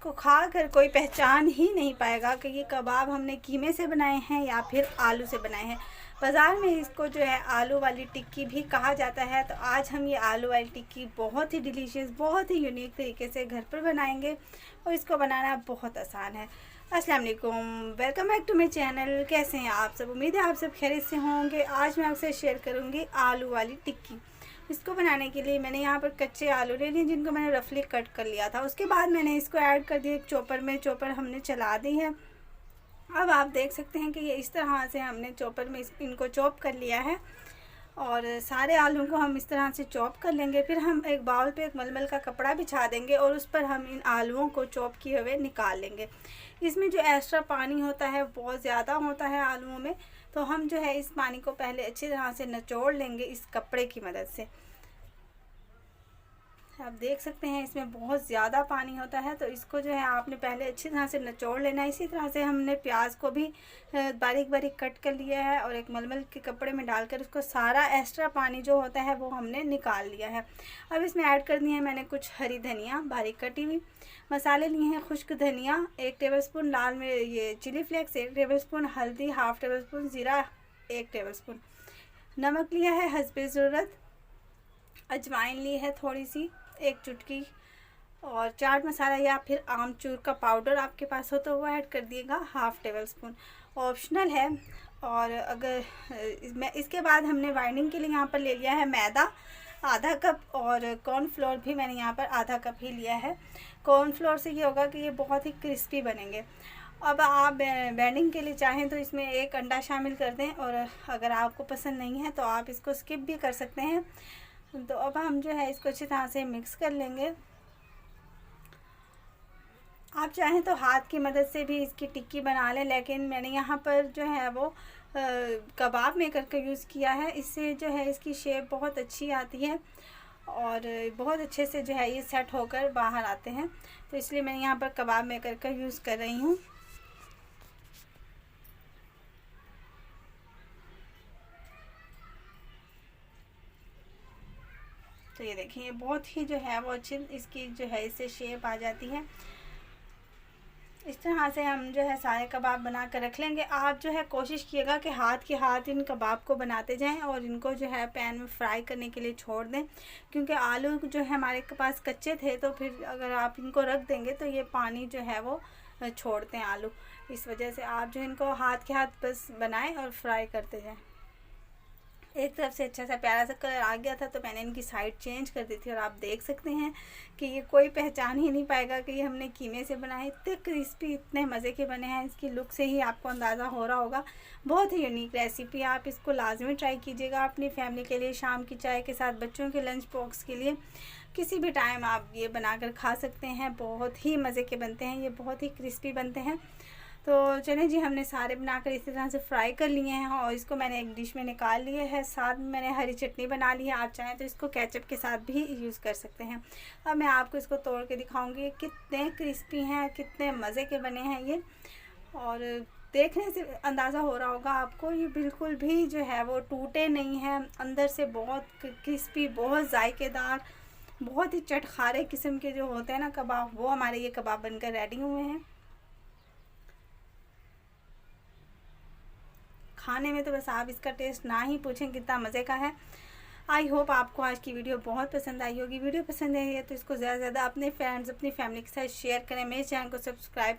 इसको खा कर कोई पहचान ही नहीं पाएगा कि ये कबाब हमने कीमे से बनाए हैं या फिर आलू से बनाए हैं। बाज़ार में इसको जो है आलू वाली टिक्की भी कहा जाता है। तो आज हम ये आलू वाली टिक्की बहुत ही डिलीशियस, बहुत ही यूनिक तरीके से घर पर बनाएंगे और इसको बनाना बहुत आसान है। अस्सलाम वालेकुम, welcome back to my channel. कैसे हैं आप सब? उम्मीद है आप सब खैरियत से होंगे। आज मैं आपसे शेयर करूंगी आलू वाली टिक्की। इसको बनाने के लिए मैंने यहाँ पर कच्चे आलू ले लिए जिनको मैंने रफली कट कर लिया था। उसके बाद मैंने इसको ऐड कर दिया एक चॉपर में। चॉपर हमने चला दी है। अब आप देख सकते हैं कि ये इस तरह से हमने चॉपर में इनको चॉप कर लिया है और सारे आलू को हम इस तरह से चॉप कर लेंगे। फिर हम एक बाउल पे एक मलमल का कपड़ा बिछा देंगे और उस पर हम इन आलूओं को चॉप किए हुए निकाल लेंगे। इसमें जो एक्स्ट्रा पानी होता है बहुत ज़्यादा होता है आलूओं में, तो हम जो है इस पानी को पहले अच्छी तरह से निचोड़ लेंगे इस कपड़े की मदद से। आप देख सकते हैं इसमें बहुत ज़्यादा पानी होता है, तो इसको जो है आपने पहले अच्छी तरह से निचोड़ लेना है। इसी तरह से हमने प्याज को भी बारीक बारीक कट कर लिया है और एक मलमल के कपड़े में डालकर उसको सारा एक्स्ट्रा पानी जो होता है वो हमने निकाल लिया है। अब इसमें ऐड कर दी है मैंने कुछ हरी धनिया बारीक कटी हुई, मसाले लिए हैं खुश्क धनिया 1 टेबलस्पून, लाल में ये चिली फ्लेक्स 1 टेबलस्पून, हल्दी 1/2 टेबलस्पून, ज़ीरा 1 टेबलस्पून, नमक लिया है हस्बे ज़रूरत, अजवाइन ली है थोड़ी सी 1 चुटकी, और चाट मसाला या फिर आमचूर का पाउडर आपके पास हो तो वो ऐड कर दिएगा 1/2 टेबलस्पून, ऑप्शनल है। और अगर मैं इसके बाद हमने बाइंडिंग के लिए यहाँ पर ले लिया है मैदा आधा कप और कॉर्नफ्लोर भी मैंने यहाँ पर आधा कप ही लिया है। कॉर्नफ्लोर से ये होगा कि ये बहुत ही क्रिस्पी बनेंगे। अब आप बाइंडिंग के लिए चाहें तो इसमें 1 अंडा शामिल कर दें और अगर आपको पसंद नहीं है तो आप इसको स्किप भी कर सकते हैं। तो अब हम जो है इसको अच्छी तरह से मिक्स कर लेंगे। आप चाहें तो हाथ की मदद से भी इसकी टिक्की बना लें, लेकिन मैंने यहाँ पर जो है वो कबाब मेकर का यूज़ किया है। इससे जो है इसकी शेप बहुत अच्छी आती है और बहुत अच्छे से जो है ये सेट होकर बाहर आते हैं, तो इसलिए मैं यहाँ पर कबाब मेकर का यूज़ कर रही हूँ। तो ये देखिए बहुत ही जो है वो अच्छी इसकी जो है इससे शेप आ जाती है। इस तरह से हम जो है सारे कबाब बना कर रख लेंगे। आप जो है कोशिश कीजिएगा कि हाथ इन कबाब को बनाते जाएं और इनको जो है पैन में फ्राई करने के लिए छोड़ दें, क्योंकि आलू जो है हमारे पास कच्चे थे, तो फिर अगर आप इनको रख देंगे तो ये पानी जो है वो छोड़ते हैं आलू। इस वजह से आप जो इनको हाथ के हाथ बस बनाएं और फ्राई करते जाएँ। एक तरफ से अच्छा सा प्यारा सा कलर आ गया था तो मैंने इनकी साइड चेंज कर दी थी और आप देख सकते हैं कि ये कोई पहचान ही नहीं पाएगा कि ये हमने कीमे से बनाए। इतने क्रिस्पी, इतने मज़े के बने हैं, इसकी लुक से ही आपको अंदाज़ा हो रहा होगा। बहुत ही यूनिक रेसिपी, आप इसको लाजमी ट्राई कीजिएगा अपनी फैमिली के लिए, शाम की चाय के साथ, बच्चों के लंच बॉक्स के लिए, किसी भी टाइम आप ये बनाकर खा सकते हैं। बहुत ही मज़े के बनते हैं, ये बहुत ही क्रिस्पी बनते हैं। तो चलें जी, हमने सारे बनाकर इसी तरह से फ्राई कर लिए हैं और इसको मैंने एक डिश में निकाल लिए है। साथ में मैंने हरी चटनी बना ली है, आप चाहें तो इसको केचप के साथ भी यूज़ कर सकते हैं। अब मैं आपको इसको तोड़ के दिखाऊंगी कितने क्रिस्पी हैं, कितने मज़े के बने हैं ये। और देखने से अंदाज़ा हो रहा होगा आपको, ये बिल्कुल भी जो है वो टूटे नहीं हैं, अंदर से बहुत क्रिस्पी, बहुत जायकेदार, बहुत ही चटखारे किस्म के जो होते हैं ना कबाब, वो हमारे ये कबाब बनकर रेडी हुए हैं। खाने में तो बस आप इसका टेस्ट ना ही पूछें, कितना मज़े का है। आई होप आपको आज की वीडियो बहुत पसंद आई होगी। वीडियो पसंद आई है तो इसको ज़्यादा से ज़्यादा अपने फ्रेंड्स, अपनी फैमिली के साथ शेयर करें। मेरे चैनल को सब्सक्राइब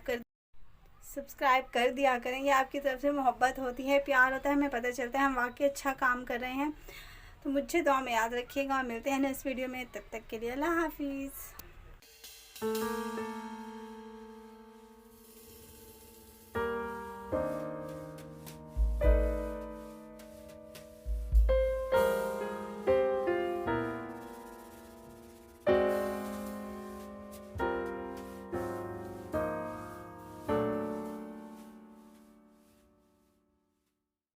कर दिया करें। ये आपकी तरफ से मोहब्बत होती है, प्यार होता है, हमें पता चलता है हम वाकई अच्छा काम कर रहे हैं। तो मुझे दुआ में याद रखिएगा। मिलते हैं नेक्स्ट वीडियो में, तब तक के लिए अल्लाह हाफिज़।